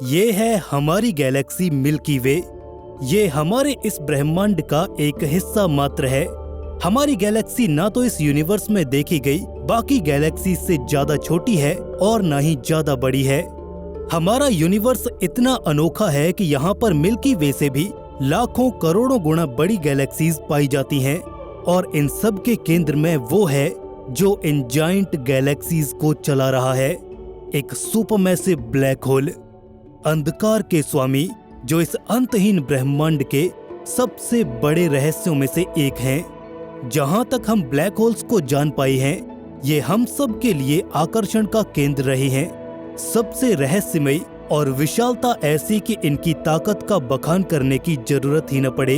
ये है हमारी गैलेक्सी मिल्की वे। ये हमारे इस ब्रह्मांड का एक हिस्सा मात्र है। हमारी गैलेक्सी ना तो इस यूनिवर्स में देखी गई बाकी गैलेक्सी से ज्यादा छोटी है और ना ही ज्यादा बड़ी है। हमारा यूनिवर्स इतना अनोखा है कि यहाँ पर मिल्की वे से भी लाखों करोड़ों गुना बड़ी गैलेक्सीज पाई जाती हैं और इन सब के केंद्र में वो है जो इन जायंट गैलेक्सीज को चला रहा है, एक सुपरमैसिव ब्लैक होल, अंधकार के स्वामी जो इस अंतहीन ब्रह्मांड के सबसे बड़े रहस्यों में से एक हैं। जहां तक हम ब्लैक होल्स को जान पाए हैं, ये हम सब के लिए आकर्षण का केंद्र रहे हैं। सबसे रहस्यमयी और विशालता ऐसी कि इनकी ताकत का बखान करने की जरूरत ही न पड़े।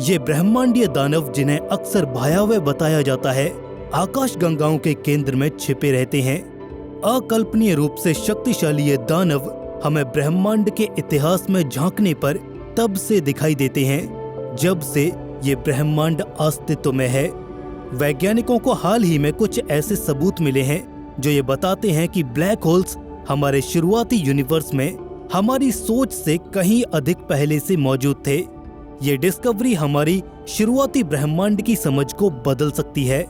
ये ब्रह्मांडीय दानव जिन्हें अक्सर भयावह बताया जाता है, आकाश गंगाओं के केंद्र में छिपे रहते हैं। अकल्पनीय रूप से शक्तिशाली ये दानव हमें ब्रह्मांड के इतिहास में झांकने पर तब से दिखाई देते हैं जब से ये ब्रह्मांड अस्तित्व में है। वैज्ञानिकों को हाल ही में कुछ ऐसे सबूत मिले हैं जो ये बताते हैं कि ब्लैक होल्स हमारे शुरुआती यूनिवर्स में हमारी सोच से कहीं अधिक पहले से मौजूद थे। ये डिस्कवरी हमारी शुरुआती ब्रह्मांड की समझ को बदल सकती है।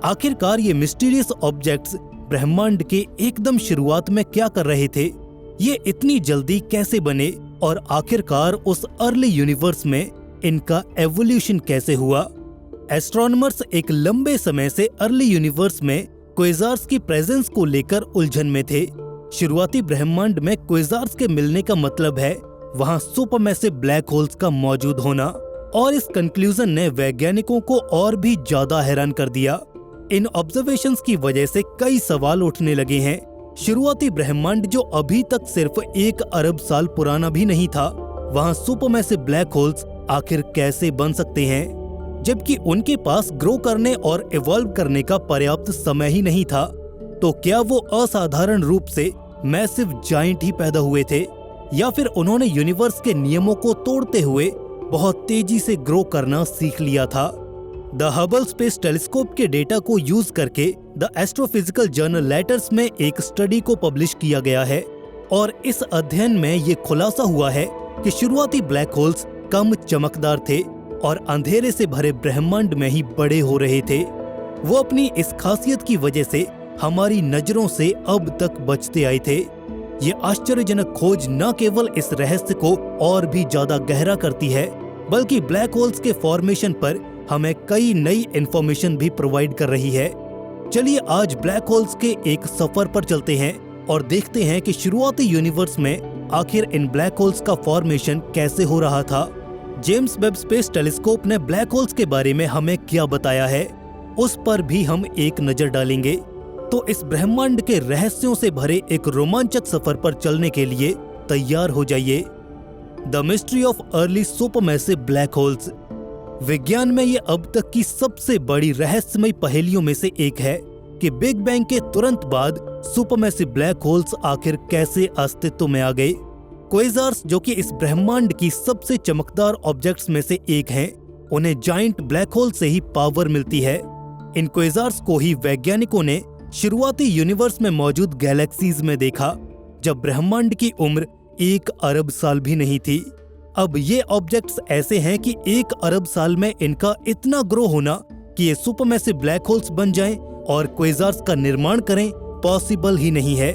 आखिरकार ये मिस्टीरियस ऑब्जेक्ट्स ब्रह्मांड के एकदम शुरुआत में क्या कर रहे थे, ये इतनी जल्दी कैसे बने और आखिरकार उस अर्ली यूनिवर्स में इनका एवोल्यूशन कैसे हुआ। एस्ट्रोनॉमर्स एक लंबे समय से अर्ली यूनिवर्स में क्वेज़ार्स की प्रेजेंस को लेकर उलझन में थे। शुरुआती ब्रह्मांड में क्वेज़ार्स के मिलने का मतलब है वहां सुपरमैसिव ब्लैक होल्स का मौजूद होना, और इस कंक्लूजन ने वैज्ञानिकों को और भी ज्यादा हैरान कर दिया। इन ऑब्जर्वेशंस की वजह से कई सवाल उठने लगे हैं। शुरुआती ब्रह्मांड जो अभी तक सिर्फ 1 अरब साल पुराना भी नहीं था, वहां सुपरमैसिव ब्लैक होल्स आखिर कैसे बन सकते हैं, जबकि उनके पास ग्रो करने और इवॉल्व करने का पर्याप्त समय ही नहीं था। तो क्या वो असाधारण रूप से मैसिव जायंट ही पैदा हुए थे, या फिर उन्होंने यूनिवर्स के नियमों को तोड़ते हुए बहुत तेजी से ग्रो करना सीख लिया था। द हबल स्पेस टेलीस्कोप के डेटा को यूज करके द एस्ट्रोफिजिकल जर्नल लेटर्स में एक स्टडी को पब्लिश किया गया है, और इस अध्ययन में ये खुलासा हुआ है कि शुरुआती ब्लैक होल्स कम चमकदार थे और अंधेरे से भरे ब्रह्मांड में ही बड़े हो रहे थे। वो अपनी इस खासियत की वजह से हमारी नजरों से अब तक बचते आए थे। ये आश्चर्यजनक खोज न केवल इस रहस्य को और भी ज्यादा गहरा करती है, बल्कि ब्लैक होल्स के फॉर्मेशन पर हमें कई नई इंफॉर्मेशन भी प्रोवाइड कर रही है। चलिए आज ब्लैक होल्स के एक सफर पर चलते हैं और देखते हैं कि शुरुआती यूनिवर्स में आखिर इन ब्लैक होल्स का फॉर्मेशन कैसे हो रहा था। जेम्स वेब स्पेस टेलीस्कोप ने ब्लैक होल्स के बारे में हमें क्या बताया है, उस पर भी हम एक नजर डालेंगे। तो इस ब्रह्मांड के रहस्यों से भरे एक रोमांचक सफर पर चलने के लिए तैयार हो जाइए। The mystery of early supermassive black holes. विज्ञान में ये अब तक की सबसे बड़ी रहस्यमयी पहेलियों में से एक है कि बिग बैंग के तुरंत बाद सुपरमैसिव ब्लैक होल्स आखिर कैसे अस्तित्व में आ गए। क्वेज़ार्स जो कि इस ब्रह्मांड की सबसे चमकदार ऑब्जेक्ट्स में से एक हैं, उन्हें जायंट ब्लैक होल से ही पावर मिलती है। इन क्वेज़ार्स को ही वैज्ञानिकों ने शुरुआती यूनिवर्स में मौजूद गैलेक्सीज में देखा, जब ब्रह्मांड की उम्र 1 अरब साल भी नहीं थी। अब ये ऑब्जेक्ट्स ऐसे हैं कि 1 अरब साल में इनका इतना ग्रो होना कि ये सुपरमैसिव ब्लैक होल्स बन जाएं और क्वेज़ार्स का निर्माण करें, पॉसिबल ही नहीं है।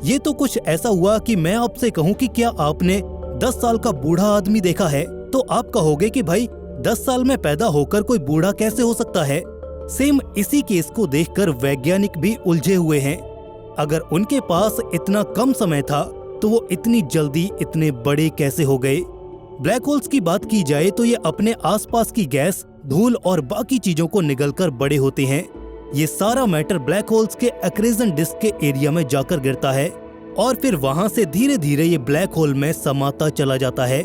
ये तो कुछ ऐसा हुआ कि मैं आपसे कहूँ कि क्या आपने 10 साल का बूढ़ा आदमी देखा है, तो आप कहोगे कि भाई 10 साल में पैदा होकर कोई बूढ़ा कैसे हो सकता है। सेम इसी केस को देखकर वैज्ञानिक भी उलझे हुए हैं। अगर उनके पास इतना कम समय था तो वो इतनी जल्दी इतने बड़े कैसे हो गए। ब्लैक होल्स की बात की जाए तो ये अपने आसपास की गैस, धूल और बाकी चीजों को निगलकर बड़े होते हैं। ये सारा मैटर ब्लैक होल्स के एक्रेजन डिस्क के एरिया में जाकर गिरता है और फिर वहां से धीरे धीरे ये ब्लैक होल में समाता चला जाता है।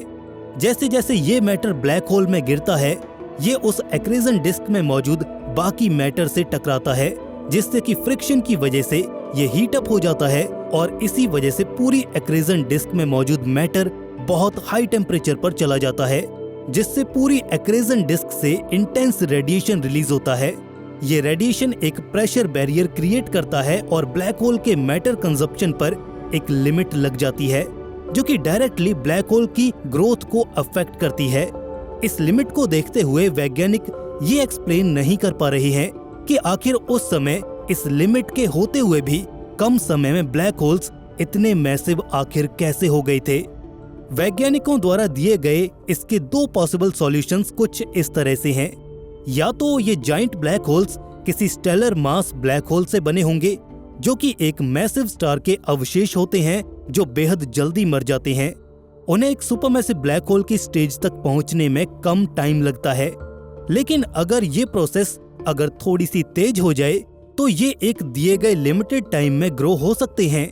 जैसे जैसे ये मैटर ब्लैक होल में गिरता है, ये उस एक्रेजन डिस्क में मौजूद बाकी मैटर से टकराता है, जिससे कि फ्रिक्शन की वजह से ये हीट अप हो जाता है, और इसी वजह से पूरी एक्रेजन डिस्क में मौजूद मैटर बहुत हाई टेम्परेचर पर चला जाता है, जिससे पूरी एक्रेजन डिस्क से इंटेंस रेडिएशन रिलीज होता है। ये रेडिएशन एक प्रेशर बैरियर क्रिएट करता है और ब्लैक होल के मैटर कंजप्शन पर एक लिमिट लग जाती है। जो कि डायरेक्टली ब्लैक होल की ग्रोथ को अफेक्ट करती है। इस लिमिट को देखते हुए वैज्ञानिक ये एक्सप्लेन नहीं कर पा रहे हैं कि आखिर उस समय इस लिमिट के होते हुए भी कम समय में ब्लैक होल्स इतने मैसिव आखिर कैसे हो गए थे। वैज्ञानिकों द्वारा दिए गए इसके दो पॉसिबल सॉल्यूशंस कुछ इस तरह से हैं। या तो ये जाइंट ब्लैक होल्स किसी स्टेलर मास ब्लैक होल से बने होंगे, जो कि एक मैसिव स्टार के अवशेष होते हैं जो बेहद जल्दी मर जाते हैं। उन्हें एक सुपरमैसिव ब्लैक होल की स्टेज तक पहुंचने में कम टाइम लगता है, लेकिन अगर ये प्रोसेस अगर थोड़ी सी तेज हो जाए तो ये एक दिए गए लिमिटेड टाइम में ग्रो हो सकते हैं।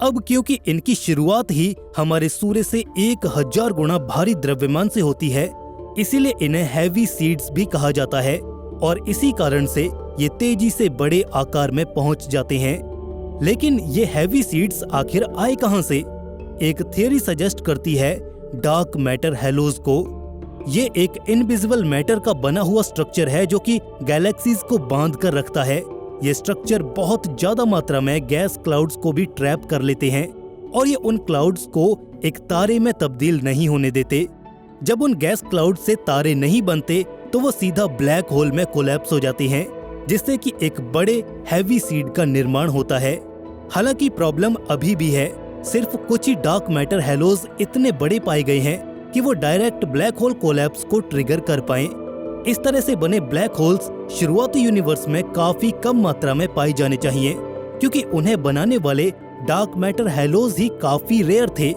अब क्योंकि इनकी शुरुआत ही हमारे सूर्य से 1000 गुना भारी द्रव्यमान से होती है, इसीलिए इन्हें हैवी सीड्स भी कहा जाता है और इसी कारण से ये तेजी से बड़े आकार में पहुंच जाते हैं। लेकिन ये हैवी सीड्स आखिर आए कहां से? एक थियरी सजेस्ट करती है डार्क मैटर हेलोज को। ये एक इनविजिबल मैटर का बना हुआ स्ट्रक्चर है जो कि गैलेक्सीज को बांध कर रखता है। ये स्ट्रक्चर बहुत ज्यादा मात्रा में गैस क्लाउड्स को भी ट्रैप कर लेते हैं और ये उन क्लाउड्स को एक तारे में तब्दील नहीं होने देते। जब उन गैस क्लाउड से तारे नहीं बनते तो वो सीधा ब्लैक होल में कोलैप्स हो जाते हैं, जिससे कि एक बड़े हैवी सीड का निर्माण होता है। हालांकि प्रॉब्लम अभी भी है, सिर्फ कुछ ही डार्क मैटर हेलोज इतने बड़े पाए गए हैं कि वो डायरेक्ट ब्लैक होल कोलैप्स को ट्रिगर कर पाएं। इस तरह से बने ब्लैक होल्स शुरुआती यूनिवर्स में काफी कम मात्रा में पाए जाने चाहिए, क्योंकि उन्हें बनाने वाले डार्क मैटर हेलोज ही काफी रेयर थे।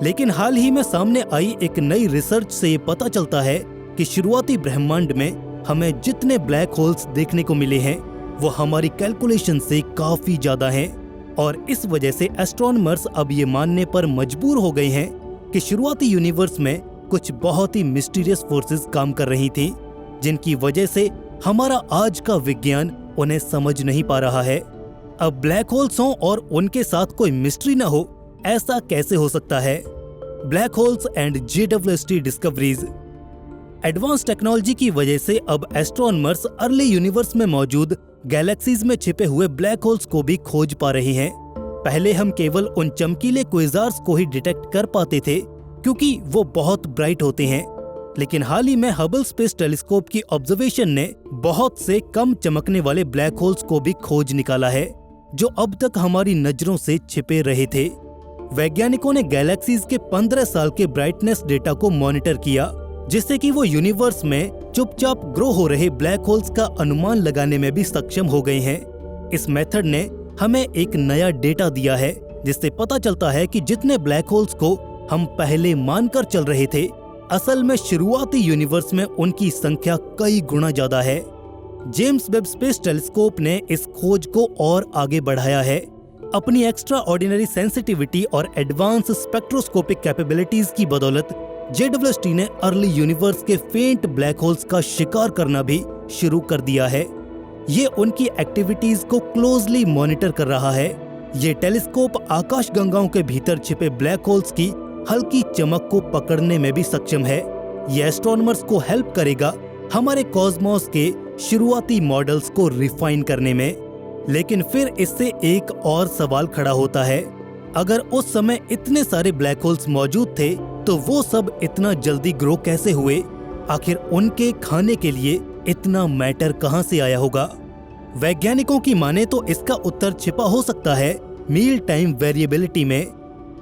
लेकिन हाल ही में सामने आई एक नई रिसर्च से ये पता चलता है कि शुरुआती ब्रह्मांड में हमें जितने ब्लैक होल्स देखने को मिले हैं वो हमारी कैलकुलेशन से काफी ज्यादा हैं और इस वजह से एस्ट्रोनॉमर्स अब ये मानने पर मजबूर हो गए हैं कि शुरुआती यूनिवर्स में कुछ बहुत ही मिस्टीरियस फोर्सेस काम कर रही थी, जिनकी वजह से हमारा आज का विज्ञान उन्हें समझ नहीं पा रहा है। अब ब्लैक होल्स हों और उनके साथ कोई मिस्ट्री न हो, ऐसा कैसे हो सकता है? Black holes and JWST discoveries. Advance technology की वजह से अब एस्ट्रोनॉमर्स अर्ली यूनिवर्स में मौजूद गैलेक्सीज में छिपे हुए ब्लैक होल्स को भी खोज पा रहे हैं। पहले हम केवल उन चमकीले क्विज़ार्स को ही डिटेक्ट कर पाते थे क्योंकि वो बहुत ब्राइट होते हैं, लेकिन हाल ही में हबल स्पेस टेलीस्कोप की ऑब्जर्वेशन ने बहुत से कम चमकने वाले ब्लैक होल्स को भी खोज निकाला है, जो अब तक हमारी नजरों से छिपे रहे थे। वैज्ञानिकों ने गैलेक्सीज के 15 साल के ब्राइटनेस डेटा को मॉनिटर किया, जिससे कि वो यूनिवर्स में चुपचाप ग्रो हो रहे ब्लैक होल्स का अनुमान लगाने में भी सक्षम हो गए हैं। इस मेथड ने हमें एक नया डेटा दिया है, जिससे पता चलता है कि जितने ब्लैक होल्स को हम पहले मानकर चल रहे थे, असल में शुरुआती यूनिवर्स में उनकी संख्या कई गुना ज्यादा है। जेम्स वेब स्पेस टेलीस्कोप ने इस खोज को और आगे बढ़ाया है। अपनी एक्स्ट्रा ऑर्डिनरी सेंसिटिविटी और एडवांस स्पेक्ट्रोस्कोपिक कैपेबिलिटीज की बदौलत JWST ने अर्ली यूनिवर्स के फेंट ब्लैक होल्स का शिकार करना भी शुरू कर दिया है। ये उनकी एक्टिविटीज को क्लोजली मॉनिटर कर रहा है। ये टेलीस्कोप आकाशगंगाओं के भीतर छिपे ब्लैक होल्स की हल्की चमक को पकड़ने में भी सक्षम है। ये एस्ट्रोनॉमर्स को हेल्प करेगा हमारे कॉस्मोस के शुरुआती मॉडल्स को रिफाइन करने में। लेकिन फिर इससे एक और सवाल खड़ा होता है, अगर उस समय इतने सारे ब्लैक होल्स मौजूद थे तो वो सब इतना जल्दी ग्रो कैसे हुए? आखिर उनके खाने के लिए इतना मैटर कहां से आया होगा? वैज्ञानिकों की माने तो इसका उत्तर छिपा हो सकता है मील टाइम वेरिएबिलिटी में।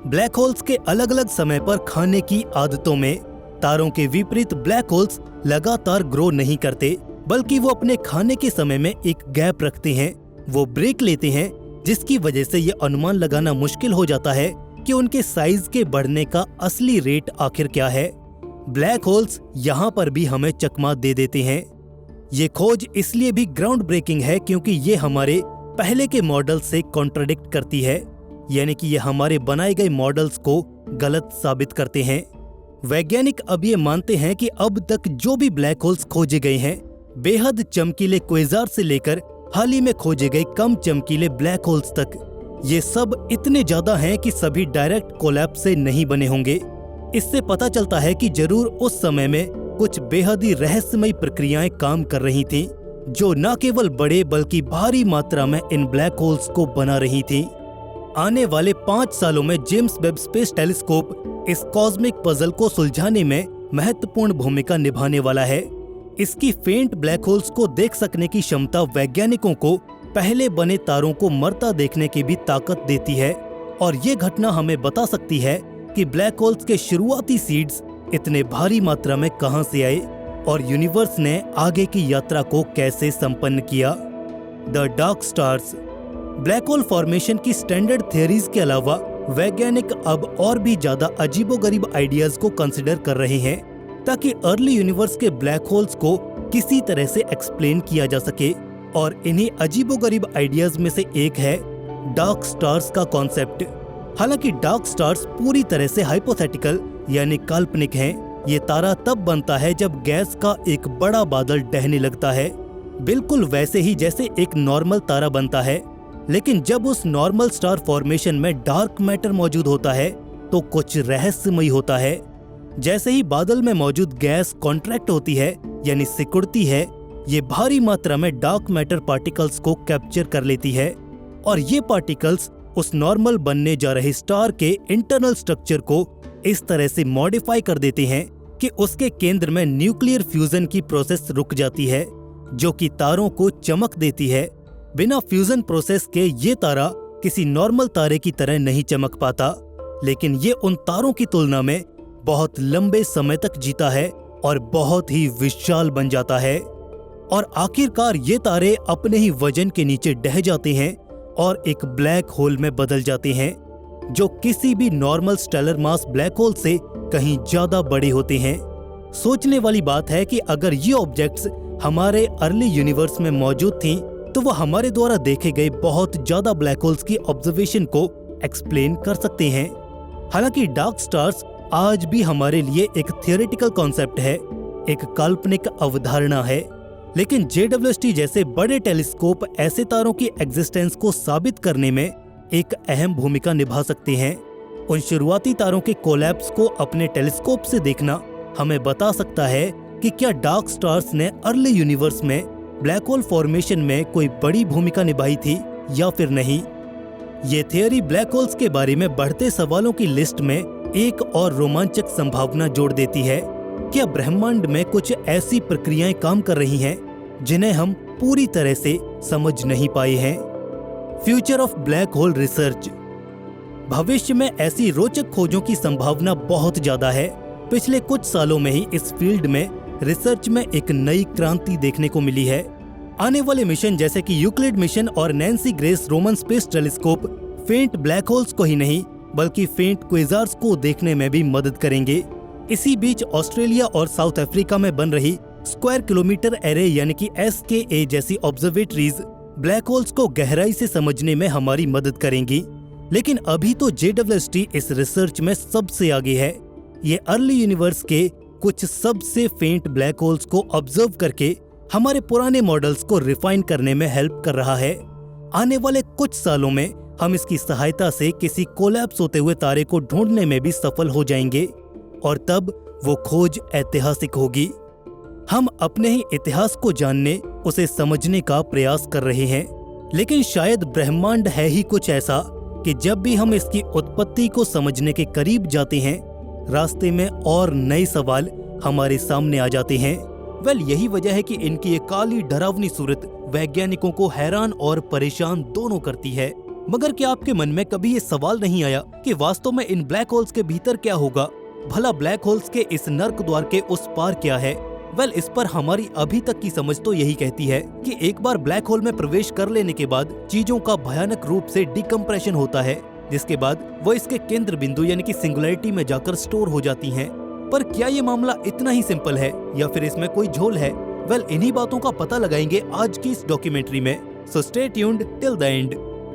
ब्लैक होल्स के अलग अलग समय पर खाने की आदतों में। तारों के विपरीत ब्लैक होल्स लगातार ग्रो नहीं करते, बल्कि वो अपने खाने के समय में एक गैप रखते हैं, वो ब्रेक लेते हैं, जिसकी वजह से ये अनुमान लगाना मुश्किल हो जाता है कि उनके साइज के बढ़ने का असली रेट आखिर क्या है। ब्लैक होल्स यहाँ पर भी हमें चकमा दे देते हैं। ये खोज इसलिए भी ग्राउंड ब्रेकिंग है क्योंकि ये हमारे पहले के मॉडल से कॉन्ट्राडिक्ट करती है, यानी कि ये हमारे बनाए गए मॉडल्स को गलत साबित करते हैं। वैज्ञानिक अब ये मानते हैं कि अब तक जो भी ब्लैक होल्स खोजे गए हैं, बेहद चमकीले क्वेज़ार से लेकर हाल ही में खोजे गए कम चमकीले ब्लैक होल्स तक, ये सब इतने ज्यादा हैं कि सभी डायरेक्ट कोलैप्स से नहीं बने होंगे। इससे पता चलता है कि जरूर उस समय में कुछ बेहद ही रहस्यमयी प्रक्रियाएं काम कर रही थीं, जो न केवल बड़े बल्कि भारी मात्रा में इन ब्लैक होल्स को बना रही थीं। आने वाले 5 सालों में जेम्स वेब स्पेस टेलीस्कोप इस कॉस्मिक पजल को सुलझाने में महत्वपूर्ण भूमिका निभाने वाला है। इसकी फेंट ब्लैक होल्स को देख सकने की क्षमता वैज्ञानिकों को पहले बने तारों को मरता देखने की भी ताकत देती है, और ये घटना हमें बता सकती है कि ब्लैक होल्स के शुरुआती सीड्स इतने भारी मात्रा में कहां से आए और यूनिवर्स ने आगे की यात्रा को कैसे संपन्न किया। The dark stars. Black hole formation की स्टैंडर्ड थियरीज के अलावा वैज्ञानिक अब और भी ज्यादा अजीबोगरीब आइडियाज को कंसिडर कर रहे हैं ताकि अर्ली यूनिवर्स के ब्लैक होल्स को किसी तरह से एक्सप्लेन किया जा सके, और इन्हीं अजीबोगरीब आइडियाज में से एक है डार्क स्टार्स का कॉन्सेप्ट। हालांकि डार्क स्टार्स पूरी तरह से हाइपोथेटिकल यानी काल्पनिक हैं। ये तारा तब बनता है जब गैस का एक बड़ा बादल ढहने लगता है, बिल्कुल वैसे ही जैसे एक नॉर्मल तारा बनता है। लेकिन जब उस नॉर्मल स्टार फॉर्मेशन में डार्क मैटर मौजूद होता है तो कुछ रहस्यमयी होता है। जैसे ही बादल में मौजूद गैस कॉन्ट्रैक्ट होती है यानी सिकुड़ती है, ये भारी मात्रा में डार्क मैटर पार्टिकल्स को कैप्चर कर लेती है, और ये पार्टिकल्स उस नॉर्मल बनने जा रहे स्टार के इंटरनल स्ट्रक्चर को इस तरह से मॉडिफाई कर देते हैं कि उसके केंद्र में न्यूक्लियर फ्यूजन की प्रोसेस रुक जाती है, जो कि तारों को चमक देती है। बिना फ्यूजन प्रोसेस के ये तारा किसी नॉर्मल तारे की तरह नहीं चमक पाता, लेकिन ये उन तारों की तुलना में बहुत लंबे समय तक जीता है और बहुत ही विशाल बन जाता है। और आखिरकार ये तारे अपने ही वजन के नीचे ढह जाते हैं और एक ब्लैक होल में बदल जाते हैं, जो किसी भी normal stellar mass black hole से कहीं ज्यादा बड़े होते हैं। सोचने वाली बात है कि अगर ये ऑब्जेक्ट्स हमारे अर्ली यूनिवर्स में मौजूद थीं, तो वो हमारे द्वारा देखे गए बहुत ज्यादा ब्लैक होल्स की ऑब्जर्वेशन को एक्सप्लेन कर सकते हैं। हालांकि डार्क स्टार्स आज भी हमारे लिए एक थियोरेटिकल कॉन्सेप्ट है, एक काल्पनिक अवधारणा है, लेकिन JWST जैसे बड़े टेलीस्कोप ऐसे तारों की एग्जिस्टेंस को साबित करने में एक अहम भूमिका निभा सकते हैं। उन शुरुआती तारों के कोलैप्स को अपने टेलीस्कोप से देखना हमें बता सकता है कि क्या डार्क स्टार्स ने अर्ली यूनिवर्स में ब्लैक होल फॉर्मेशन में कोई बड़ी भूमिका निभाई थी या फिर नहीं। ये थियरी ब्लैक होल्स के बारे में बढ़ते सवालों की लिस्ट में एक और रोमांचक संभावना जोड़ देती है। क्या ब्रह्मांड में कुछ ऐसी प्रक्रियाएं काम कर रही हैं जिन्हें हम पूरी तरह से समझ नहीं पाए हैं। Future of black hole research. भविष्य में ऐसी रोचक खोजों की संभावना बहुत ज्यादा है। पिछले कुछ सालों में ही इस फील्ड में रिसर्च में एक नई क्रांति देखने को मिली है। आने वाले मिशन जैसे कि यूक्लिड मिशन और Nancy grace Roman space telescope फेंट ब्लैक होल्स को ही नहीं बल्कि फेंट क्वेज़ार्स को देखने में भी मदद करेंगे। इसी बीच ऑस्ट्रेलिया और साउथ अफ्रीका में बन रही स्क्वायर किलोमीटर एरे यानी कि SKA जैसी ऑब्जर्वेटरीज ब्लैक होल्स को गहराई से समझने में हमारी मदद करेंगी। लेकिन अभी तो JWST इस रिसर्च में सबसे आगे है। ये अर्ली यूनिवर्स के कुछ सबसे फेंट ब्लैक होल्स को ऑब्जर्व करके हमारे पुराने मॉडल्स को रिफाइन करने में हेल्प कर रहा है। आने वाले कुछ सालों में हम इसकी सहायता से किसी कोलैप्स होते हुए तारे को ढूंढने में भी सफल हो जाएंगे, और तब वो खोज ऐतिहासिक होगी। हम अपने ही इतिहास को जानने, उसे समझने का प्रयास कर रहे हैं, लेकिन शायद ब्रह्मांड है ही कुछ ऐसा कि जब भी हम इसकी उत्पत्ति को समझने के करीब जाते हैं, रास्ते में और नए सवाल हमारे सामने आ जाते हैं। यही वजह है कि इनकी एक काली डरावनी सूरत वैज्ञानिकों को हैरान और परेशान दोनों करती है। मगर क्या आपके मन में कभी ये सवाल नहीं आया कि वास्तव में इन ब्लैक होल्स के भीतर क्या होगा? भला ब्लैक होल्स के इस नर्क द्वार के उस पार क्या है? इस पर हमारी अभी तक की समझ तो यही कहती है कि एक बार ब्लैक होल में प्रवेश कर लेने के बाद चीजों का भयानक रूप से डिकम्प्रेशन होता है, जिसके बाद वो इसके केंद्र बिंदु यानी कि सिंगुलैरिटी में जाकर स्टोर हो जाती हैं। पर क्या ये मामला इतना ही सिंपल है या फिर इसमें कोई झोल है? इन्हीं बातों का पता लगाएंगे आज की इस डॉक्यूमेंट्री में। So stay tuned till the end.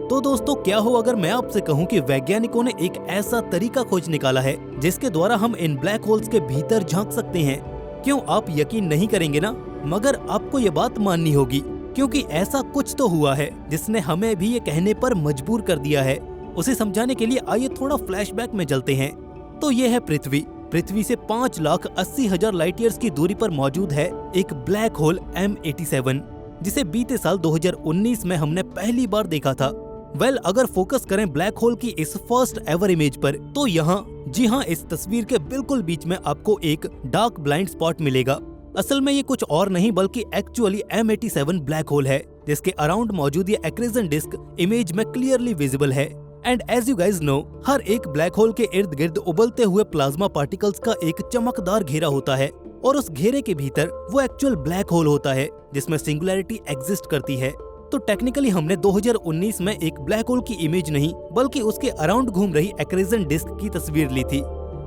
तो दोस्तों, क्या हो अगर मैं आपसे कहूं कि वैज्ञानिकों ने एक ऐसा तरीका खोज निकाला है जिसके द्वारा हम इन ब्लैक होल्स के भीतर झांक सकते हैं। क्यों आप यकीन नहीं करेंगे ना? मगर आपको ये बात माननी होगी, क्योंकि ऐसा कुछ तो हुआ है जिसने हमें भी ये कहने पर मजबूर कर दिया है। उसे समझाने के लिए आइए थोड़ा फ्लैशबैक में चलते हैं। तो ये है पृथ्वी। पृथ्वी से 5,80,000 लाइट ईयर्स की दूरी पर मौजूद है एक ब्लैक होल M87, जिसे बीते साल 2019 में हमने पहली बार देखा था। अगर फोकस करें ब्लैक होल की इस फर्स्ट एवर इमेज पर, तो यहाँ जी हाँ, इस तस्वीर के बिल्कुल बीच में आपको एक डार्क ब्लाइंड स्पॉट मिलेगा। असल में ये कुछ और नहीं बल्कि एक्चुअली M87 ब्लैक होल है, जिसके अराउंड मौजूद ये एक्रेजन डिस्क इमेज में क्लियरली विजिबल है। And as you guys know, हर एक ब्लैक होल के इर्द गिर्द उबलते हुए प्लाज्मा पार्टिकल्स का एक चमकदार घेरा होता है, और उस घेरे के भीतर वो एक्चुअल ब्लैक होल होता है जिसमें सिंगुलैरिटी एग्जिस्ट करती है। तो टेक्निकली हमने 2019 में एक ब्लैक होल की इमेज नहीं बल्कि उसके अराउंड घूम रही एक्रेजन डिस्क की तस्वीर ली थी।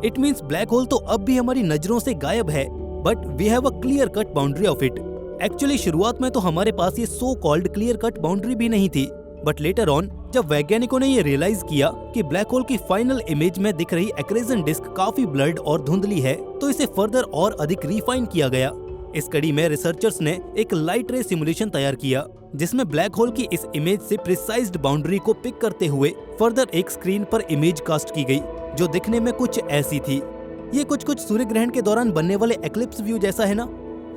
इट मीन्स ब्लैक होल तो अब भी हमारी नजरों से गायब है, but we have a clear cut boundary of it. Actually शुरुआत में तो हमारे पास ये so called clear cut boundary भी नहीं थी, बट लेटर ऑन जब वैज्ञानिकों ने ये रियलाइज किया कि ब्लैक होल की फाइनल इमेज में दिख रही एक्रेजन डिस्क काफी ब्लर्ड और धुंधली है, तो इसे फर्दर और अधिक रिफाइन किया गया। इस कड़ी में रिसर्चर्स ने एक लाइट रे सिमुलेशन तैयार किया, जिसमें ब्लैक होल की इस इमेज से प्रिसाइज्ड बाउंड्री को पिक करते हुए फर्दर एक स्क्रीन पर इमेज कास्ट की गई, जो दिखने में कुछ ऐसी थी। ये कुछ सूर्य ग्रहण के दौरान बनने वाले एक्लिप्स व्यू जैसा है ना।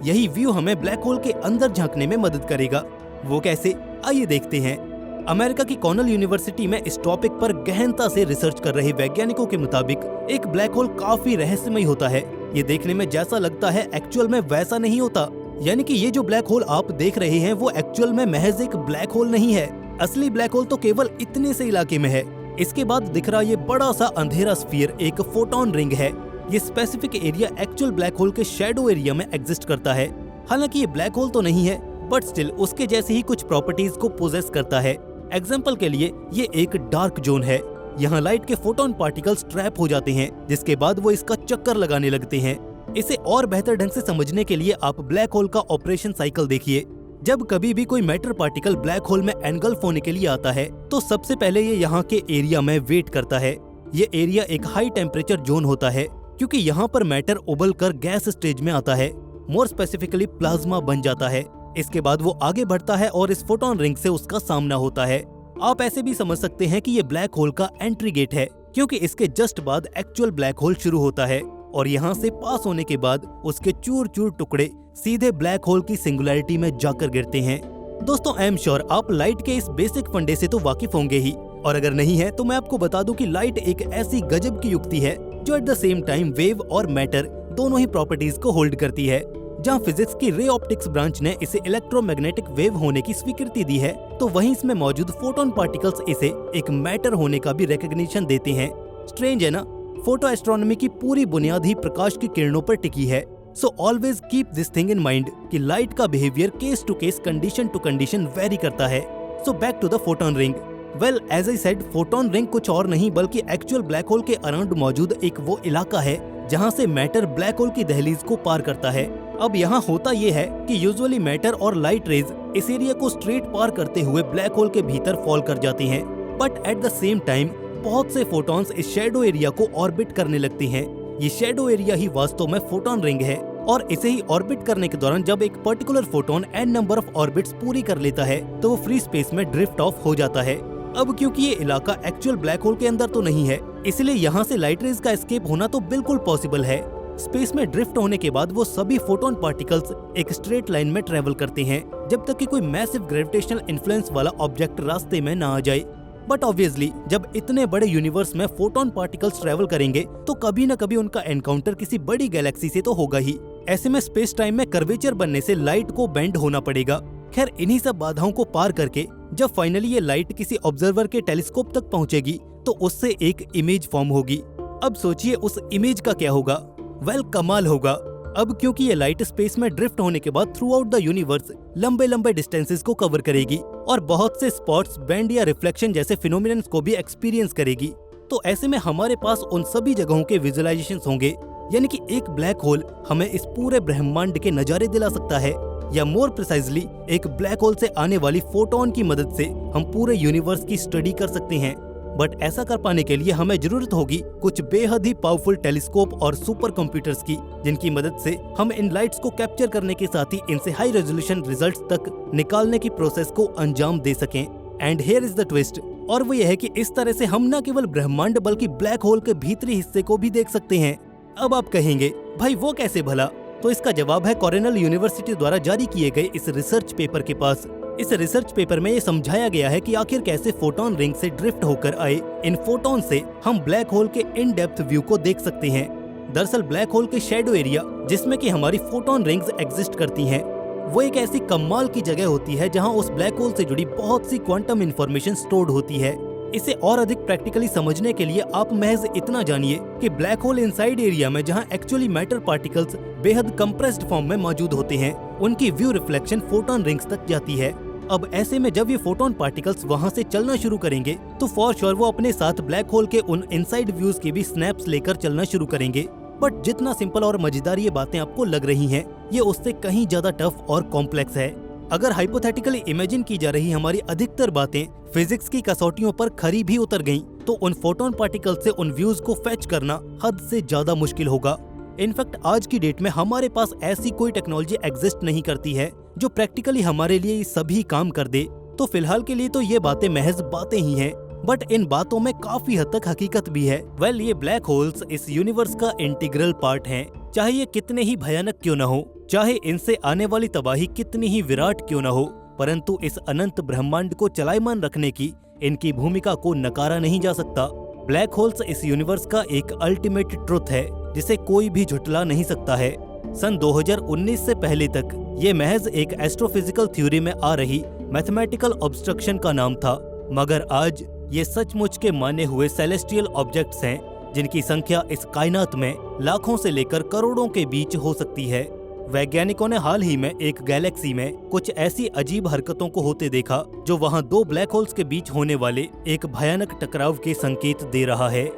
यही व्यू हमें ब्लैक होल के अंदर झांकने में मदद करेगा। वो कैसे, आइए देखते हैं। अमेरिका की कॉर्नेल यूनिवर्सिटी में इस टॉपिक पर गहनता से रिसर्च कर रहे वैज्ञानिकों के मुताबिक एक ब्लैक होल काफी रहस्यमयी होता है। ये देखने में जैसा लगता है एक्चुअल में वैसा नहीं होता। यानी कि ये जो ब्लैक होल आप देख रहे हैं वो एक्चुअल में महज एक ब्लैक होल नहीं है। असली ब्लैक होल तो केवल इतने से इलाके में है। इसके बाद दिख रहा ये बड़ा सा अंधेरा स्फीयर एक फोटोन रिंग है। ये specific area actual black hole के शैडो एरिया में एग्जिस्ट करता है। हालांकि ये ब्लैक होल तो नहीं है, बट स्टिल उसके जैसी ही कुछ प्रॉपर्टीज को पोजेस करता है। एग्जाम्पल के लिए ये एक डार्क जोन है। यहाँ लाइट के फोटोन पार्टिकल्स ट्रैप हो जाते हैं, जिसके बाद वो इसका चक्कर लगाने लगते हैं। इसे और बेहतर ढंग से समझने के लिए आप ब्लैक होल का ऑपरेशन साइकिल देखिए। जब कभी भी कोई मैटर पार्टिकल ब्लैक होल में एनगल्फ होने के लिए आता है, तो सबसे पहले ये यहाँ के एरिया में वेट करता है। ये एरिया एक हाई टेम्परेचर जोन होता है, क्योंकि यहाँ पर मैटर उबल कर गैस स्टेज में आता है, मोर स्पेसिफिकली प्लाज्मा बन जाता है। इसके बाद वो आगे बढ़ता है और इस फोटोन रिंग से उसका सामना होता है। आप ऐसे भी समझ सकते हैं कि ये ब्लैक होल का एंट्री गेट है, क्योंकि इसके जस्ट बाद एक्चुअल ब्लैक होल शुरू होता है, और यहाँ से पास होने के बाद उसके चूर चूर टुकड़े सीधे ब्लैक होल की सिंगुलैरिटी में जाकर गिरते हैं। दोस्तों, आई एम श्योर आप लाइट के इस बेसिक फंडे से तो वाकिफ होंगे ही, और अगर नहीं है तो मैं आपको बता दूं कि लाइट एक ऐसी गजब की युक्ति है जो at the same time wave और मैटर दोनों ही प्रॉपर्टीज को होल्ड करती है। जहाँ फिजिक्स की रे ऑप्टिक्स ब्रांच ने इसे इलेक्ट्रोमैग्नेटिक वेव होने की स्वीकृति दी है, तो वहीं इसमें मौजूद फोटोन पार्टिकल्स इसे एक मैटर होने का भी रिकॉग्निशन देते हैं। स्ट्रेंज है ना। फोटो एस्ट्रोनॉमी की पूरी बुनियाद ही प्रकाश की किरणों पर टिकी है। So always keep this thing in mind कि लाइट का behaviour case to case, condition to condition vary करता है। So back to the photon ring. Well, as I said, photon ring कुछ और नहीं बल्कि एक्चुअल ब्लैक होल के around मौजूद एक वो इलाका है जहाँ से मैटर ब्लैक होल की दहलीज को पार करता है। अब यहाँ होता ये है कि यूजुअली मैटर और लाइट रेज इस एरिया को स्ट्रेट पार करते हुए ब्लैक होल के भीतर फॉल कर जाती हैं, but at the same time बहुत से फोटॉन्स इस शैडो एरिया को ऑर्बिट करने लगती हैं। ये शैडो एरिया ही वास्तव में फोटोन रिंग है, और इसे ही ऑर्बिट करने के दौरान जब एक particular photon n number of orbits पूरी कर लेता है तो वो फ्री स्पेस में ड्रिफ्ट ऑफ हो जाता है। अब क्योंकि ये इलाका एक्चुअल ब्लैक होल के अंदर तो नहीं है, इसलिए यहाँ से लाइट रेज का एस्केप होना तो बिल्कुल पॉसिबल है। स्पेस में ड्रिफ्ट होने के बाद वो सभी फोटोन पार्टिकल्स एक स्ट्रेट लाइन में ट्रेवल करते हैं, जब तक कि कोई मैसिव ग्रेविटेशनल इन्फ्लुएंस वाला ऑब्जेक्ट रास्ते में ना आ जाए। बट ऑब्वियसली जब इतने बड़े यूनिवर्स में फोटोन पार्टिकल्स ट्रेवल करेंगे तो कभी न कभी उनका एनकाउंटर किसी बड़ी गैलेक्सी से तो होगा ही। ऐसे में स्पेस टाइम में कर्वेचर बनने से लाइट को बेंड होना पड़ेगा। खैर, इन्हीं सब बाधाओं को पार करके जब फाइनली ये लाइट किसी ऑब्जर्वर के टेलीस्कोप तक पहुंचेगी तो उससे एक इमेज फॉर्म होगी। अब सोचिए उस इमेज का क्या होगा। वेल, कमाल होगा। अब क्योंकि ये लाइट स्पेस में ड्रिफ्ट होने के बाद थ्रू आउट द यूनिवर्स लंबे लंबे डिस्टेंसेस को कवर करेगी और बहुत से स्पॉट्स, बैंड या रिफ्लेक्शन जैसे फिनोमिनन्स को भी एक्सपीरियंस करेगी। तो ऐसे में हमारे पास उन सभी जगहों के विजुअलाइजेशंस होंगे, यानी कि एक ब्लैक होल हमें इस पूरे ब्रह्मांड के नजारे दिला सकता है, या मोर प्रिसाइजली एक ब्लैक होल से आने वाली फोटोन की मदद से हम पूरे यूनिवर्स की स्टडी कर सकते हैं। बट ऐसा कर पाने के लिए हमें जरूरत होगी कुछ बेहद ही पावरफुल टेलीस्कोप और सुपर कंप्यूटर्स की, जिनकी मदद से हम इन लाइट्स को कैप्चर करने के साथ ही इनसे हाई रेजोल्यूशन रिजल्ट्स तक निकालने की प्रोसेस को अंजाम दे सकें। And here is the twist, और वो ये है कि इस तरह से हम न केवल ब्रह्मांड बल्कि ब्लैक होल के भीतरी हिस्से को भी देख सकते हैं। अब आप कहेंगे, भाई वो कैसे भला? तो इसका जवाब है कॉर्नेल यूनिवर्सिटी द्वारा जारी किए गए इस रिसर्च पेपर के पास। इस रिसर्च पेपर में ये समझाया गया है कि आखिर कैसे फोटोन रिंग से ड्रिफ्ट होकर आए इन फोटोन से हम ब्लैक होल के इन डेप्थ व्यू को देख सकते हैं। दरअसल ब्लैक होल के शैडो एरिया जिसमें कि हमारी फोटोन रिंग्स एग्जिस्ट करती हैं, वो एक ऐसी कमाल की जगह होती है जहां उस ब्लैक होल से जुड़ी बहुत सी क्वांटम इंफॉर्मेशन स्टोर्ड होती है। इसे और अधिक प्रैक्टिकली समझने के लिए आप महज इतना जानिए कि ब्लैक होल इनसाइड एरिया में जहां एक्चुअली मैटर पार्टिकल्स बेहद कंप्रेस्ड फॉर्म में मौजूद होते हैं, उनकी व्यू रिफ्लेक्शन फोटोन रिंग्स तक जाती है। अब ऐसे में जब ये फोटोन पार्टिकल्स वहां से चलना शुरू करेंगे तो फॉर श्योर वो अपने साथ ब्लैक होल के उन इनसाइड व्यूज के भी स्नैप्स लेकर चलना शुरू करेंगे। बट जितना सिंपल और मजेदार ये बातें आपको लग रही हैं, ये उससे कहीं ज्यादा टफ और कॉम्प्लेक्स है। अगर हाइपोथेटिकली इमेजिन की जा रही हमारी अधिकतर बातें फिजिक्स की कसौटियों पर खरी भी उतर गईं, तो उन फोटोन पार्टिकल से उन व्यूज को फेच करना हद से ज्यादा मुश्किल होगा। इनफैक्ट आज की डेट में हमारे पास ऐसी कोई टेक्नोलॉजी एग्जिस्ट नहीं करती है जो प्रैक्टिकली हमारे लिए ये सभी काम कर दे। तो फिलहाल के लिए तो ये बातें महज बातें ही हैं, बट इन बातों में काफी हद तक हकीकत भी है। ये ब्लैक होल्स इस यूनिवर्स का इंटीग्रल पार्ट हैं, चाहे ये कितने ही भयानक क्यों न हो, चाहे इनसे आने वाली तबाही कितनी ही विराट क्यों न हो, परंतु इस अनंत ब्रह्मांड को चलायमान रखने की इनकी भूमिका को नकारा नहीं जा सकता। ब्लैक होल्स इस यूनिवर्स का एक अल्टीमेट ट्रुथ है जिसे कोई भी झुटला नहीं सकता है। सन 2019 से पहले तक ये महज एक एस्ट्रोफिजिकल थ्योरी में आ रही मैथमेटिकल ऑब्स्ट्रक्शन का नाम था, मगर आज ये सचमुच के माने हुए सेलेस्टियल ऑब्जेक्ट्स हैं जिनकी संख्या इस कायनात में लाखों से लेकर करोड़ों के बीच हो सकती है। वैज्ञानिकों ने हाल ही में एक गैलेक्सी में कुछ ऐसी अजीब हरकतों को होते देखा जो वहां दो ब्लैक होल्स के बीच होने वाले एक भयानक टकराव के संकेत दे रहा है।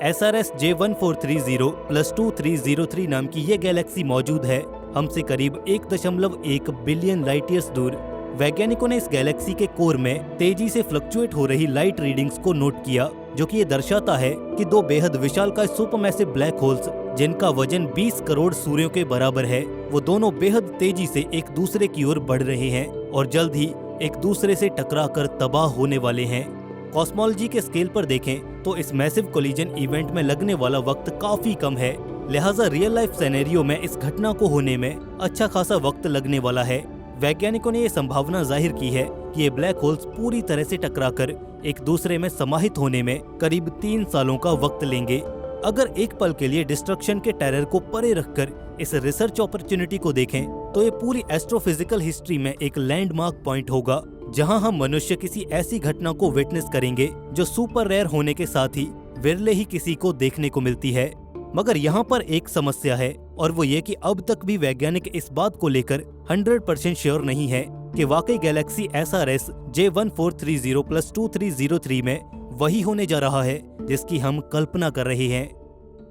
SRS J1430+2303 नाम की ये गैलेक्सी मौजूद है हमसे करीब 1.1 बिलियन लाइट ईयर्स दूर। वैज्ञानिकों ने इस गैलेक्सी के कोर में तेजी से फ्लक्चुएट हो रही लाइट रीडिंग्स को नोट किया, जो कि ये दर्शाता है कि दो बेहद विशालकाय सुपरमैसिव ब्लैक होल्स जिनका वजन 20 करोड़ सूर्यों के बराबर है, वो दोनों बेहद तेजी से एक दूसरे की ओर बढ़ रहे हैं और जल्द ही एक दूसरे से टकराकर तबाह होने वाले हैं। कॉस्मोलॉजी के स्केल पर देखें तो इस मैसिव कोलिजन इवेंट में लगने वाला वक्त काफी कम है, लिहाजा रियल लाइफ सिनेरियो में इस घटना को होने में अच्छा खासा वक्त लगने वाला है। वैज्ञानिकों ने ये संभावना जाहिर की है कि ये ब्लैक होल्स पूरी तरह से टकराकर एक दूसरे में समाहित होने में करीब 3 सालों का वक्त लेंगे। अगर एक पल के लिए डिस्ट्रक्शन के टेरर को परे रखकर इस रिसर्च अपॉर्चुनिटी को देखें तो ये पूरी एस्ट्रोफिजिकल हिस्ट्री में एक लैंडमार्क पॉइंट होगा, जहां हम मनुष्य किसी ऐसी घटना को विटनेस करेंगे जो सुपर रेयर होने के साथ ही विरले ही किसी को देखने को मिलती है। मगर यहाँ पर एक समस्या है, और वो ये कि अब तक भी वैज्ञानिक इस बात को लेकर 100% श्योर नहीं है कि वाकई गैलेक्सी SRS J1430+2303 में वही होने जा रहा है जिसकी हम कल्पना कर रहे हैं।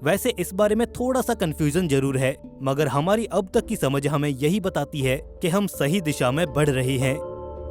वैसे इस बारे में थोड़ा सा कंफ्यूजन जरूर है, मगर हमारी अब तक की समझ हमें यही बताती है कि हम सही दिशा में बढ़ रहे हैं।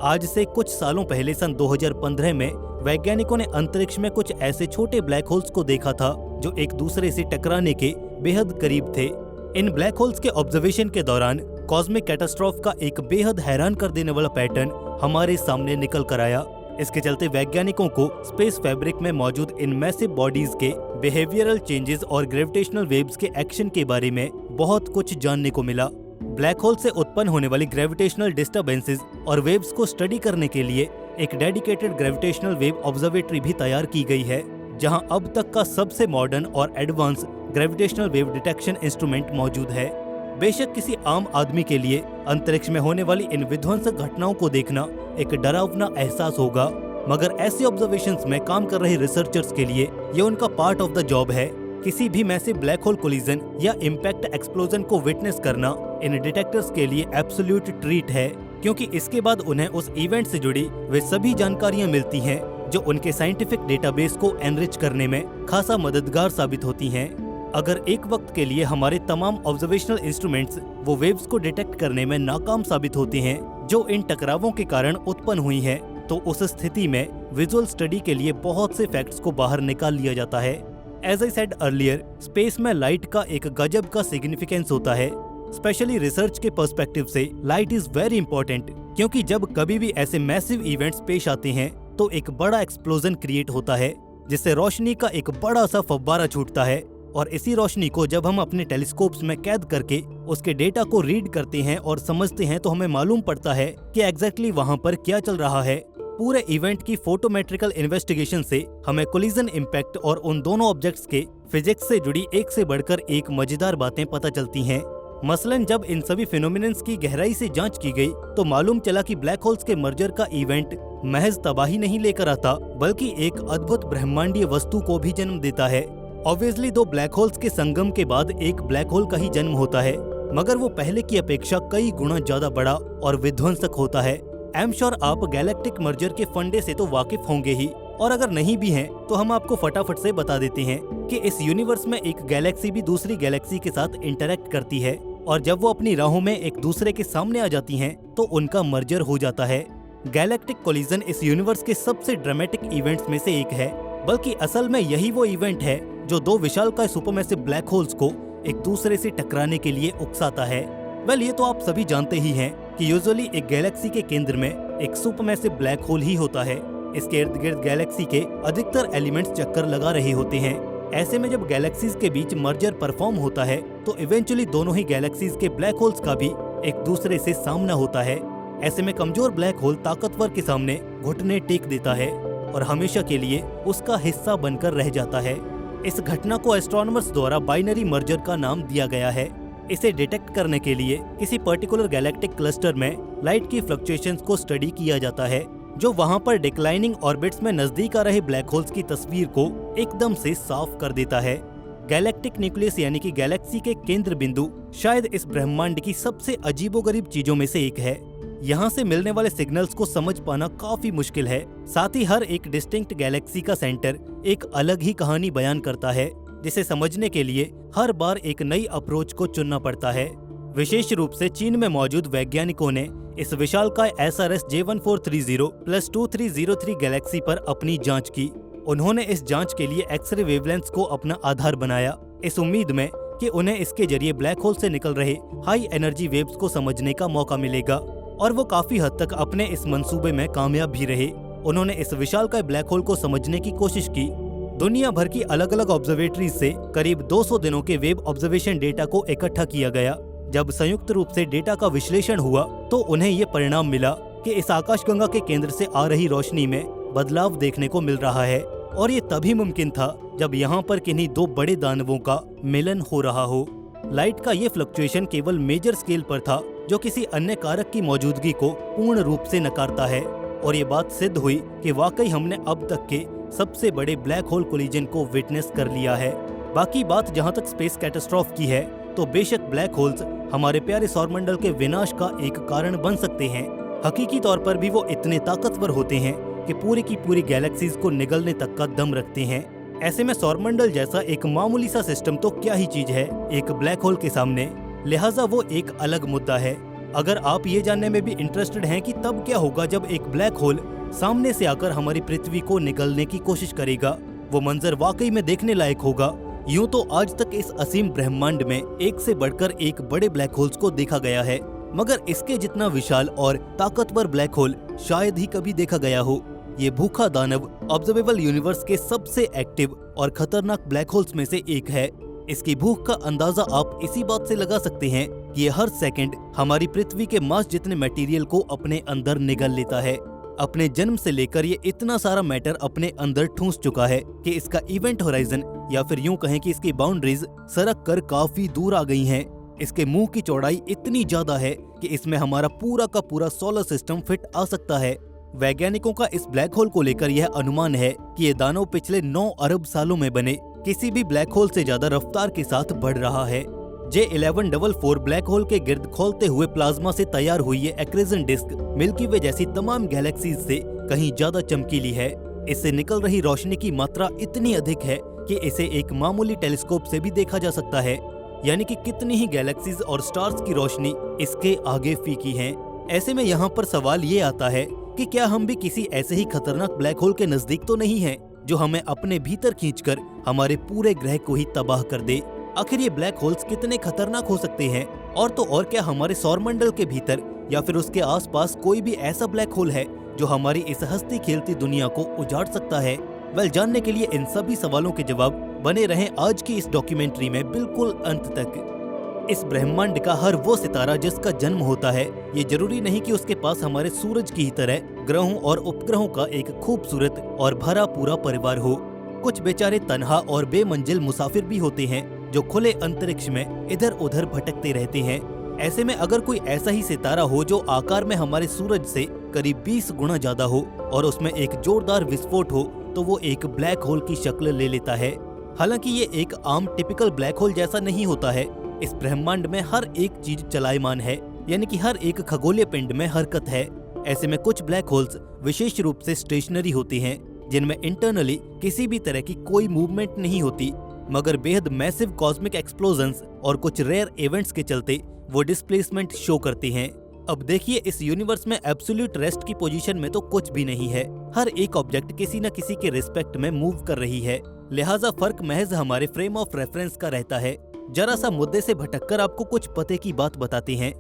आज से कुछ सालों पहले सन 2015 में वैज्ञानिकों ने अंतरिक्ष में कुछ ऐसे छोटे ब्लैक होल्स को देखा था जो एक दूसरे से टकराने के बेहद करीब थे। इन ब्लैक होल्स के ऑब्जर्वेशन के दौरान कॉस्मिक कैटास्ट्रोफ का एक बेहद हैरान कर देने वाला पैटर्न हमारे सामने निकल कर आया। इसके चलते वैज्ञानिकों को स्पेस फैब्रिक में मौजूद इन मैसिव बॉडीज के बिहेवियरल चेंजेस और ग्रेविटेशनल वेव्स के एक्शन के बारे में बहुत कुछ जानने को मिला। ब्लैक होल से उत्पन्न होने वाली ग्रेविटेशनल डिस्टर्बेंसेस और वेव्स को स्टडी करने के लिए एक डेडिकेटेड ग्रेविटेशनल वेव ऑब्जर्वेटरी भी तैयार की गई है, जहां अब तक का सबसे मॉडर्न और advance gravitational wave detection instrument मौजूद है। बेशक किसी आम आदमी के लिए अंतरिक्ष में होने वाली इन विध्वंसक घटनाओं को देखना एक डरावना एहसास होगा, मगर ऐसे ऑब्जर्वेशंस में काम कर रहे रिसर्चर्स के लिए ये उनका पार्ट ऑफ द जॉब है। किसी भी मैसिव ब्लैक होल कोलिजन या इम्पैक्ट एक्सप्लोजन को विटनेस करना इन डिटेक्टर्स के लिए एब्सोल्यूट ट्रीट है, क्योंकि इसके बाद उन्हें उस इवेंट से जुड़ी वे सभी जानकारियां मिलती हैं जो उनके साइंटिफिक डेटाबेस को एनरिच करने में खासा मददगार साबित होती हैं। अगर एक वक्त के लिए हमारे तमाम ऑब्जर्वेशनल इंस्ट्रूमेंट्स वो वेव्स को डिटेक्ट करने में नाकाम साबित होते हैं जो इन टकरावों के कारण उत्पन्न हुई हैं, तो उस स्थिति में विजुअल स्टडी के लिए बहुत से फैक्ट्स को बाहर निकाल लिया जाता है। As I said earlier, space में लाइट का एक गजब का सिग्निफिकेंस होता है। स्पेशली रिसर्च के पर्सपेक्टिव से लाइट इज वेरी इंपॉर्टेंट, क्योंकि जब कभी भी ऐसे मैसिव इवेंट्स पेश आते हैं तो एक बड़ा एक्सप्लोजन क्रिएट होता है, जिससे रोशनी का एक बड़ा सा फव्वारा छूटता है और इसी रोशनी को जब हम अपने टेलीस्कोप्स में कैद करके उसके डेटा को रीड करते हैं और समझते हैं तो हमें मालूम पड़ता है कि एग्जैक्टली वहाँ पर क्या चल रहा है। पूरे इवेंट की फोटोमेट्रिकल इन्वेस्टिगेशन से हमें कोलिजन इम्पैक्ट और उन दोनों ऑब्जेक्ट्स के फिजिक्स से जुड़ी एक से बढ़कर एक मजेदार बातें पता चलती हैं। मसलन जब इन सभी फिनोमिनन्स की गहराई से जांच की गई तो मालूम चला कि ब्लैक होल्स के मर्जर का इवेंट महज तबाही नहीं लेकर आता बल्कि एक अद्भुत ब्रह्मांडीय वस्तु को भी जन्म देता है। ऑब्वियसली दो ब्लैक होल्स के संगम के बाद एक ब्लैक होल का ही जन्म होता है, मगर वो पहले की अपेक्षा कई गुना ज्यादा बड़ा और विध्वंसक होता है। आई एम श्योर आप गैलेक्टिक मर्जर के फंडे से तो वाकिफ होंगे ही, और अगर नहीं भी हैं तो हम आपको फटाफट से बता देते हैं कि इस यूनिवर्स में एक गैलेक्सी भी दूसरी गैलेक्सी के साथ इंटरेक्ट करती है और जब वो अपनी राहों में एक दूसरे के सामने आ जाती हैं तो उनका मर्जर हो जाता है। गैलेक्टिक कोलिजन इस यूनिवर्स के सबसे ड्रामेटिक इवेंट्स में से एक है, बल्कि असल में यही वो इवेंट है जो दो विशालकाय सुपरमैसिव ब्लैक होल्स को एक दूसरे से टकराने के लिए उकसाता है। वेल, ये तो आप सभी जानते ही हैं कि यूजुअली एक गैलेक्सी के केंद्र में एक सुपरमैसिव ब्लैक होल ही होता है। इसके इर्द गिर्द गैलेक्सी के अधिकतर एलिमेंट्स चक्कर लगा रहे होते हैं। ऐसे में जब गैलेक्सीज के बीच मर्जर परफॉर्म होता है तो इवेंचुअली दोनों ही गैलेक्सीज के ब्लैक होल्स का भी एक दूसरे से सामना होता है। ऐसे में कमजोर ब्लैक होल ताकतवर के सामने घुटने टेक देता है और हमेशा के लिए उसका हिस्सा बनकर रह जाता है। इस घटना को एस्ट्रोनॉमर्स द्वारा बाइनरी मर्जर का नाम दिया गया है। इसे डिटेक्ट करने के लिए किसी पर्टिकुलर गैलेक्टिक क्लस्टर में लाइट की फ्लक्चुएशंस को स्टडी किया जाता है, जो वहां पर डिक्लाइनिंग ऑर्बिट्स में नजदीक आ रहे ब्लैक होल्स की तस्वीर को एकदम से साफ कर देता है। गैलेक्टिक न्यूक्लियस यानी कि गैलेक्सी के केंद्र बिंदु शायद इस ब्रह्मांड की सबसे अजीबोगरीब चीजों में से एक है। यहाँ से मिलने वाले सिग्नल्स को समझ पाना काफी मुश्किल है। साथ ही हर एक डिस्टिंक्ट गैलेक्सी का सेंटर एक अलग ही कहानी बयान करता है, जिसे समझने के लिए हर बार एक नई अप्रोच को चुनना पड़ता है। विशेष रूप से चीन में मौजूद वैज्ञानिकों ने इस विशालकाय SRS J1430+2303 गैलेक्सी पर अपनी जांच की। उन्होंने इस जांच के लिए एक्सरे वेवलेंथ्स को अपना आधार बनाया, इस उम्मीद में कि उन्हें इसके जरिए ब्लैक होल से निकल रहे हाई एनर्जी वेव्स को समझने का मौका मिलेगा, और वो काफी हद तक अपने इस मंसूबे में कामयाब भी रहे। उन्होंने इस विशालकाय ब्लैक होल को समझने की कोशिश की। दुनिया भर की अलग अलग ऑब्जर्वेटरीज से करीब 200 दिनों के वेव ऑब्जर्वेशन डेटा को इकट्ठा किया गया। जब संयुक्त रूप से डेटा का विश्लेषण हुआ तो उन्हें ये परिणाम मिला कि इस आकाशगंगा के केंद्र से आ रही रोशनी में बदलाव देखने को मिल रहा है, और ये तभी मुमकिन था जब यहाँ पर किन्हीं दो बड़े दानवों का मिलन हो रहा हो। लाइट का ये फ्लक्चुएशन केवल मेजर स्केल पर था, जो किसी अन्य कारक की मौजूदगी को पूर्ण रूप से नकारता है, और ये बात सिद्ध हुई कि वाकई हमने अब तक के सबसे बड़े ब्लैक होल कोलिजन को विटनेस कर लिया है। बाकी बात जहाँ तक स्पेस कैटास्ट्रॉफ की है तो बेशक ब्लैक होल्स हमारे प्यारे सौरमंडल के विनाश का एक कारण बन सकते हैं। हकीकी तौर पर भी वो इतने ताकतवर होते हैं कि पूरी की पूरी गैलेक्सीज को निगलने तक का दम रखते हैं। ऐसे में सौरमंडल जैसा एक मामूली सा सिस्टम तो क्या ही चीज है एक ब्लैक होल के सामने, लिहाजा वो एक अलग मुद्दा है। अगर आप ये जानने में भी इंटरेस्टेड हैं कि तब क्या होगा जब एक ब्लैक होल सामने से आकर हमारी पृथ्वी को निगलने की कोशिश करेगा, वो मंजर वाकई में देखने लायक होगा। यूं तो आज तक इस असीम ब्रह्मांड में एक से बढ़कर एक बड़े ब्लैक होल्स को देखा गया है, मगर इसके जितना विशाल और ताकतवर ब्लैक होल शायद ही कभी देखा गया हो। ये भूखा दानव ऑब्जर्वेबल यूनिवर्स के सबसे एक्टिव और खतरनाक ब्लैक होल्स में से एक है। इसकी भूख का अंदाजा आप इसी बात से लगा सकते हैं कि ये हर सेकंड हमारी पृथ्वी के मास जितने मटेरियल को अपने अंदर निगल लेता है। अपने जन्म से लेकर ये इतना सारा मैटर अपने अंदर ठूंस चुका है कि इसका इवेंट होराइजन, या फिर यूं कहें कि इसकी बाउंड्रीज सरक कर काफी दूर आ गई हैं। इसके मुंह की चौड़ाई इतनी ज्यादा है कि इसमें हमारा पूरा का पूरा सोलर सिस्टम फिट आ सकता है। वैज्ञानिकों का इस ब्लैक होल को लेकर यह अनुमान है कि ये दानव पिछले 9 अरब सालों में बने किसी भी ब्लैक होल से ज्यादा रफ्तार के साथ बढ़ रहा है। J1144 ब्लैक होल के गिर्द खोलते हुए प्लाज्मा से तैयार हुई ये एक्रेजन डिस्क मिल्की वे जैसी तमाम गैलेक्सीज से कहीं ज्यादा चमकीली है। इससे निकल रही रोशनी की मात्रा इतनी अधिक है कि इसे एक मामूली टेलीस्कोप से भी देखा जा सकता है, यानी कि कितनी ही गैलेक्सीज और स्टार्स की रोशनी इसके आगे फीकी है। ऐसे में यहाँ पर सवाल ये आता है कि क्या हम भी किसी ऐसे ही खतरनाक ब्लैक होल के नजदीक तो नहीं हैं, जो हमें अपने भीतर खींचकर हमारे पूरे ग्रह को ही तबाह कर दे। आखिर ये ब्लैक होल्स कितने खतरनाक हो सकते हैं, और तो और क्या हमारे सौरमंडल के भीतर या फिर उसके आसपास कोई भी ऐसा ब्लैक होल है जो हमारी इस हंसती खेलती दुनिया को उजाड़ सकता है? वेल, जानने के लिए इन सभी सवालों के जवाब बने रहें आज की इस डॉक्यूमेंट्री में बिल्कुल अंत तक। इस ब्रह्मांड का हर वो सितारा जिसका जन्म होता है, ये जरूरी नहीं कि उसके पास हमारे सूरज की ही तरह ग्रहों और उपग्रहों का एक खूबसूरत और भरा पूरा परिवार हो। कुछ बेचारे तन्हा और बेमंजिल मुसाफिर भी होते हैं जो खुले अंतरिक्ष में इधर उधर भटकते रहते हैं। ऐसे में अगर कोई ऐसा ही सितारा हो जो आकार में हमारे सूरज से करीब 20 गुना ज्यादा हो और उसमें एक जोरदार विस्फोट हो, तो वो एक ब्लैक होल की शक्ल ले लेता है। हालांकि ये एक आम टिपिकल ब्लैक होल जैसा नहीं होता है। इस ब्रह्मांड में हर एक चीज चलायमान है, यानी कि हर एक खगोलीय पिंड में हरकत है। ऐसे में कुछ ब्लैक होल्स विशेष रूप से स्टेशनरी होती हैं, जिनमें इंटरनली किसी भी तरह की कोई मूवमेंट नहीं होती, मगर बेहद मैसिव कॉस्मिक एक्सप्लोजन्स और कुछ रेयर इवेंट्स के चलते वो डिस्प्लेसमेंट शो करते हैं। अब देखिए, इस यूनिवर्स में एब्सोल्यूट रेस्ट की पोजीशन में तो कुछ भी नहीं है। हर एक ऑब्जेक्ट किसी न किसी के रिस्पेक्ट में मूव कर रही है, लिहाजा फर्क महज हमारे फ्रेम ऑफ रेफरेंस का रहता है। जरा सा मुद्दे से भटककर आपको कुछ पते की बात बताते हैं।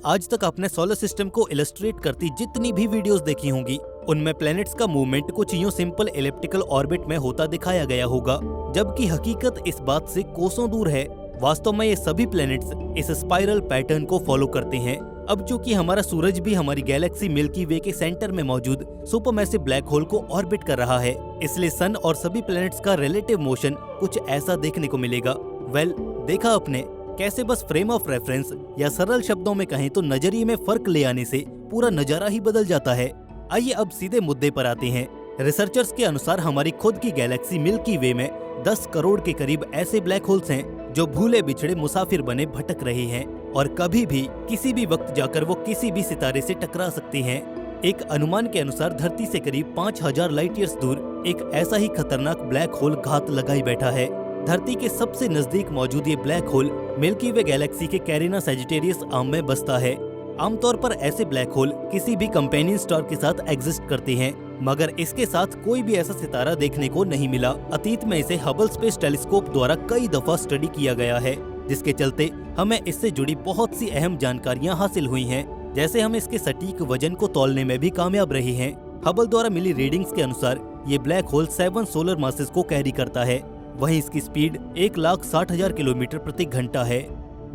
आज तक आपने सोलर सिस्टम को इलस्ट्रेट करती जितनी भी वीडियोस देखी होंगी, उनमें प्लैनेट्स का मूवमेंट कुछ यूं सिंपल इलिप्टिकल ऑर्बिट में होता दिखाया गया होगा, जबकि हकीकत इस बात से कोसों दूर है। वास्तव में ये सभी प्लैनेट्स इस स्पाइरल पैटर्न को फॉलो करते हैं। अब चूंकि हमारा सूरज भी हमारी गैलेक्सी मिल्की वे के सेंटर में मौजूद सुपरमैसिव ब्लैक होल को ऑर्बिट कर रहा है, इसलिए सन और सभी प्लैनेट्स का रिलेटिव मोशन कुछ ऐसा देखने को मिलेगा। देखा आपने कैसे बस फ्रेम ऑफ रेफरेंस या सरल शब्दों में कहें तो नजरिए में फर्क ले आने से पूरा नजारा ही बदल जाता है। आइए अब सीधे मुद्दे पर आते हैं। रिसर्चर्स के अनुसार हमारी खुद की गैलेक्सी मिल्की वे में 10 करोड़ के करीब ऐसे ब्लैक होल्स हैं जो भूले बिछड़े मुसाफिर बने भटक रहे हैं और कभी भी किसी भी वक्त जाकर वो किसी भी सितारे से टकरा सकते हैं। एक अनुमान के अनुसार धरती से करीब 5000 लाइट ईयर्स दूर एक ऐसा ही खतरनाक ब्लैक होल घात लगाई बैठा है। धरती के सबसे नजदीक मौजूद ये ब्लैक होल मिल्की वे गैलेक्सी के कैरिना सैजिटेरियस आर्म में बसता है। आमतौर पर ऐसे ब्लैक होल किसी भी कंपेनियन स्टार के साथ एग्जिस्ट करते हैं, मगर इसके साथ कोई भी ऐसा सितारा देखने को नहीं मिला। अतीत में इसे हबल स्पेस टेलीस्कोप द्वारा कई दफा स्टडी किया गया है, जिसके चलते हमें इससे जुड़ी बहुत सी अहम जानकारियां हासिल हुई हैं। जैसे हम इसके सटीक वजन को तौलने में भी कामयाब रहे हैं। हबल द्वारा मिली रीडिंग्स के अनुसार ये ब्लैक होल 7 सोलर मासेस को कैरी करता है। वहीं इसकी स्पीड 1,60,000 किलोमीटर प्रति घंटा है।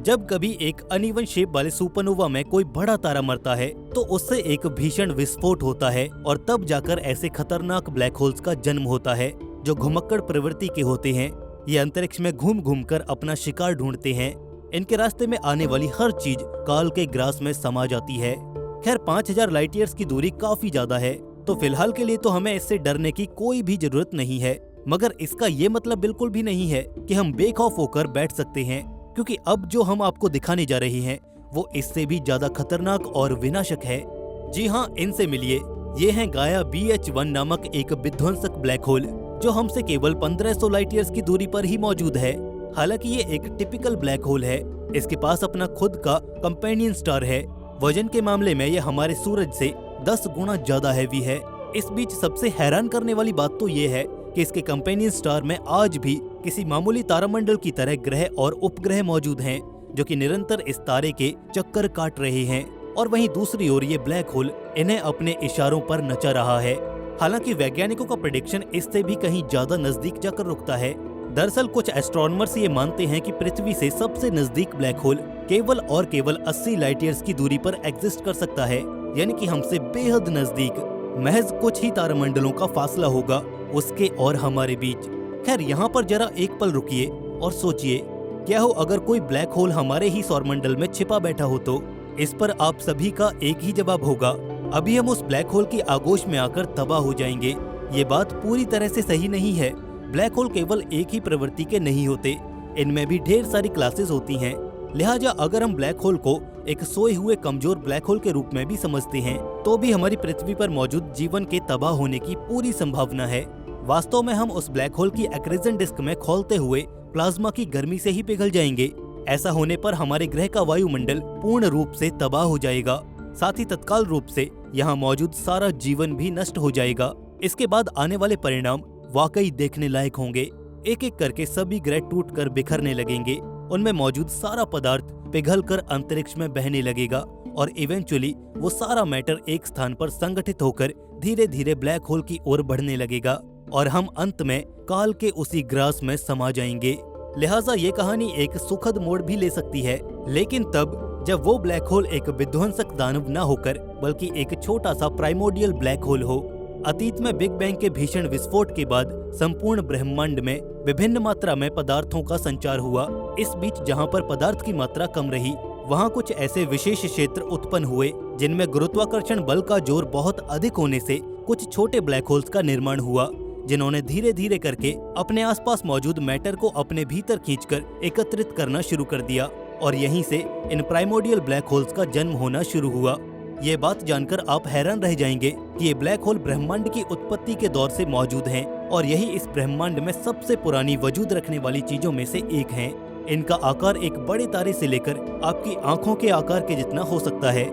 जब कभी एक अनइवन शेप वाले सुपरनोवा में कोई बड़ा तारा मरता है तो उससे एक भीषण विस्फोट होता है और तब जाकर ऐसे खतरनाक ब्लैक होल्स का जन्म होता है जो घुमक्कड़ प्रवृत्ति के होते हैं। ये अंतरिक्ष में घूम घूम कर अपना शिकार ढूंढते हैं। इनके रास्ते में आने वाली हर चीज काल के ग्रास में समा जाती है। खैर 5000 लाइट ईयर्स की दूरी काफी ज्यादा है, तो फिलहाल के लिए तो हमें इससे डरने की कोई भी जरूरत नहीं है। मगर इसका ये मतलब बिल्कुल भी नहीं है कि हम बेखौफ होकर बैठ सकते हैं, क्योंकि अब जो हम आपको दिखाने जा रहे हैं वो इससे भी ज्यादा खतरनाक और विनाशक है। जी हाँ, इनसे मिलिए। ये है गाया BH1 नामक एक विध्वंसक ब्लैक होल जो हमसे केवल 1500 लाइट ईयर्स की दूरी पर ही मौजूद है। हालांकि ये एक टिपिकल ब्लैक होल है। इसके पास अपना खुद का कंपेनियन स्टार है। वजन के मामले में ये हमारे सूरज से 10 गुना ज्यादा हैवी है। इस बीच सबसे हैरान करने वाली बात तो ये है कि इसके कंपेनियन स्टार में आज भी किसी मामूली तारामंडल की तरह ग्रह और उपग्रह मौजूद हैं, जो कि निरंतर इस तारे के चक्कर काट रहे हैं। और वहीं दूसरी ओर ये ब्लैक होल इन्हें अपने इशारों पर नचा रहा है। हालांकि वैज्ञानिकों का प्रेडिक्शन इससे भी कहीं ज्यादा नजदीक जाकर रुकता है। दरअसल कुछ एस्ट्रोनॉमर्स ये मानते हैं कि पृथ्वी से सबसे नजदीक ब्लैक होल केवल और केवल 80 लाइट ईयर्स की दूरी पर एग्जिस्ट कर सकता है, यानी कि हमसे बेहद नजदीक। महज कुछ ही तारामंडलों का फासला होगा उसके और हमारे बीच। खैर यहाँ पर जरा एक पल रुकिए और सोचिए, क्या हो अगर कोई ब्लैक होल हमारे ही सौरमंडल में छिपा बैठा हो तो? इस पर आप सभी का एक ही जवाब होगा, अभी हम उस ब्लैक होल की आगोश में आकर तबाह हो जाएंगे। ये बात पूरी तरह से सही नहीं है। ब्लैक होल केवल एक ही प्रवृत्ति के नहीं होते, इनमें भी ढेर सारी क्लासेस होती हैं। लिहाजा अगर हम ब्लैक होल को एक सोए हुए कमजोर ब्लैक होल के रूप में भी समझते हैं तो भी हमारी पृथ्वी पर मौजूद जीवन के तबाह होने की पूरी संभावना है। वास्तव में हम उस ब्लैक होल की एक्रेजन डिस्क में खोलते हुए प्लाज्मा की गर्मी से ही पिघल जाएंगे। ऐसा होने पर हमारे ग्रह का वायुमंडल पूर्ण रूप से तबाह हो जाएगा, साथ ही तत्काल रूप से यहाँ मौजूद सारा जीवन भी नष्ट हो जाएगा। इसके बाद आने वाले परिणाम वाकई देखने लायक होंगे। एक एक करके सभी ग्रह टूटकर बिखरने लगेंगे, उनमें मौजूद सारा पदार्थ पिघलकर अंतरिक्ष में बहने लगेगा और इवेंचुअली वो सारा मैटर एक स्थान पर संगठित होकर धीरे धीरे ब्लैक होल की ओर बढ़ने लगेगा। और हम अंत में काल के उसी ग्रास में समा जाएंगे। लिहाजा ये कहानी एक सुखद मोड़ भी ले सकती है, लेकिन तब जब वो ब्लैक होल एक विध्वंसक दानव न होकर बल्कि एक छोटा सा प्राइमोर्डियल ब्लैक होल हो। अतीत में बिग बैंग के भीषण विस्फोट के बाद संपूर्ण ब्रह्मांड में विभिन्न मात्रा में पदार्थों का संचार हुआ। इस बीच जहाँ पर पदार्थ की मात्रा कम रही, वहाँ कुछ ऐसे विशेष क्षेत्र उत्पन्न हुए जिनमें गुरुत्वाकर्षण बल का जोर बहुत अधिक होने से कुछ छोटे ब्लैक होल्स का निर्माण हुआ, जिन्होंने धीरे धीरे करके अपने आसपास मौजूद मैटर को अपने भीतर खींचकर एकत्रित करना शुरू कर दिया और यहीं से इन प्राइमोर्डियल ब्लैक होल्स का जन्म होना शुरू हुआ। ये बात जानकर आप हैरान रह जाएंगे कि ये ब्लैक होल ब्रह्मांड की उत्पत्ति के दौर से मौजूद हैं और यही इस ब्रह्मांड में सबसे पुरानी वजूद रखने वाली चीजों में से एक हैं। इनका आकार एक बड़े तारे से लेकर आपकी आंखों के आकार के जितना हो सकता है।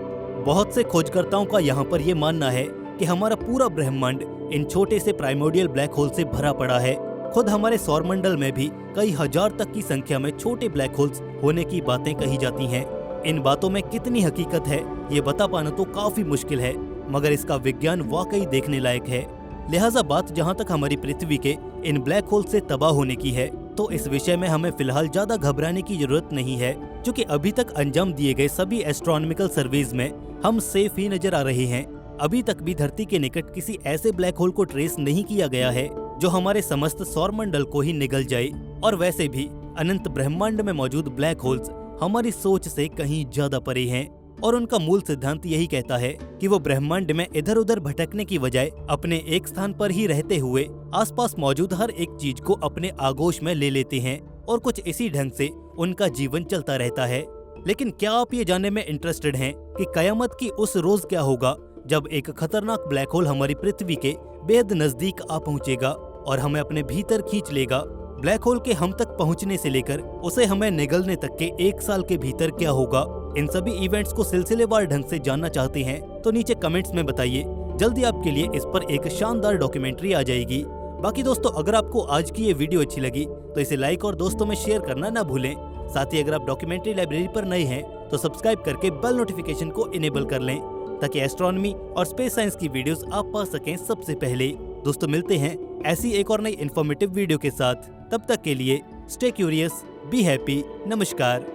बहुत से खोजकर्ताओं का यहाँ पर ये मानना है कि हमारा पूरा ब्रह्मांड इन छोटे से प्राइमोर्डियल ब्लैक होल से भरा पड़ा है। खुद हमारे सौरमंडल में भी कई हजार तक की संख्या में छोटे ब्लैक होल्स होने की बातें कही जाती हैं। इन बातों में कितनी हकीकत है ये बता पाना तो काफी मुश्किल है, मगर इसका विज्ञान वाकई देखने लायक है। लिहाजा बात जहां तक हमारी पृथ्वी के इन ब्लैक होल से तबाह होने की है, तो इस विषय में हमें फिलहाल ज्यादा घबराने की जरूरत नहीं है, क्योंकि अभी तक अंजाम दिए गए सभी एस्ट्रोनॉमिकल सर्वेज में हम सेफ ही नजर आ रहे हैं। अभी तक भी धरती के निकट किसी ऐसे ब्लैक होल को ट्रेस नहीं किया गया है जो हमारे समस्त सौरमंडल को ही निगल जाए। और वैसे भी अनंत ब्रह्मांड में मौजूद ब्लैक होल्स हमारी सोच से कहीं ज्यादा परे हैं और उनका मूल सिद्धांत यही कहता है कि वो ब्रह्मांड में इधर उधर भटकने की बजाय अपने एक स्थान पर ही रहते हुए आसपास मौजूद हर एक चीज को अपने आगोश में ले लेते हैं और कुछ इसी ढंग से उनका जीवन चलता रहता है। लेकिन क्या आप ये जानने में इंटरेस्टेड हैं कि कयामत की उस रोज क्या होगा जब एक खतरनाक ब्लैक होल हमारी पृथ्वी के बेहद नजदीक आ पहुंचेगा और हमें अपने भीतर खींच लेगा? ब्लैक होल के हम तक पहुंचने से लेकर उसे हमें निगलने तक के 1 साल के भीतर क्या होगा? इन सभी इवेंट्स को सिलसिलेवार ढंग से जानना चाहते हैं तो नीचे कमेंट्स में बताइए। जल्दी आपके लिए इस पर एक शानदार डॉक्यूमेंट्री आ जाएगी। बाकी दोस्तों, अगर आपको आज की ये वीडियो अच्छी लगी तो इसे लाइक और दोस्तों में शेयर करना ना भूलें। साथ ही अगर आप डॉक्यूमेंट्री लाइब्रेरी पर नए हैं तो सब्सक्राइब करके बेल नोटिफिकेशन को इनेबल कर लें, ताकि एस्ट्रोनॉमी और स्पेस साइंस की वीडियोस आप पा सकें सबसे पहले। दोस्तों, मिलते हैं ऐसी एक और नई इन्फॉर्मेटिव वीडियो के साथ। तब तक के लिए स्टे क्यूरियस, बी हैप्पी, नमस्कार।